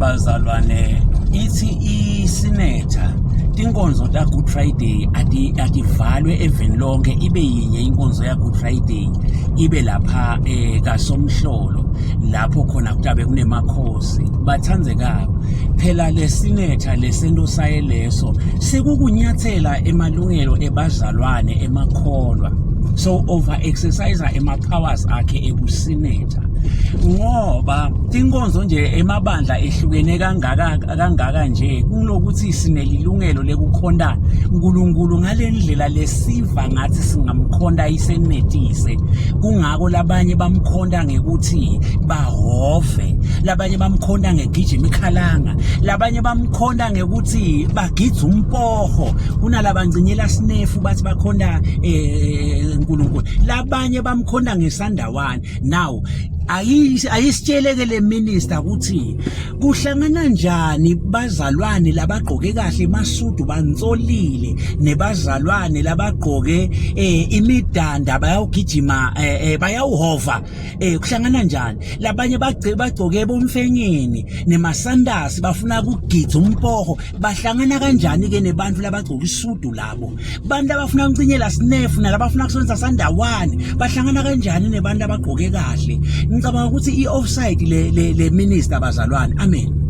bazalwane, ithi isinetha tinkonzo ta Good Friday ativalwe eveni lonke, ibe yinye inkonzo ya Good Friday ibe lapha kaSomhlolo lapho khona kutabe kunemakhosi. Bathandzekako, phela lesinetha lesento saye leso sekukunyathela emalungelo ebazalwane emakholwa, so over exercise ama-powers akhe ebusinetha, ngoba tinkonzo nje emabandla ehlukene kangaka nje kunokuthi sinelilungelo lekukhonda uNkulunkulu ngalendlela lesiva ngathi singamkhonda isenetise. Kungako labanye bamkhonda ngekuthi bahove, labanye bamkhonda ngegijima ikhalanga, labanye bamkhonda ngekuthi bagidza umpoho, kunalabangcinyela sinefu bathi bakhonda uNkulunkulu, labanye bamkhonda ngesandawana. Now ayisitsheleke le minister ukuthi kuhlangana njani bazalwane labagqoke kahle masudu bansolile nebazalwane labagqoke imidanda bayawugijima bayawuhova, kuhlangana njani? Labanye bagqoke bomfenyeni nemasandasi bafuna ukugidza umpoho, bahlangana kanjani ke nebantu labagqoke isudu labo? Bantu abafuna ukuncinyela sinefu nalabafuna kusonza sandawane bahlangana kanjani nebantu abagqoke kahle? Ngicabanga ukuthi i-offside le minister bazalwane. Amen.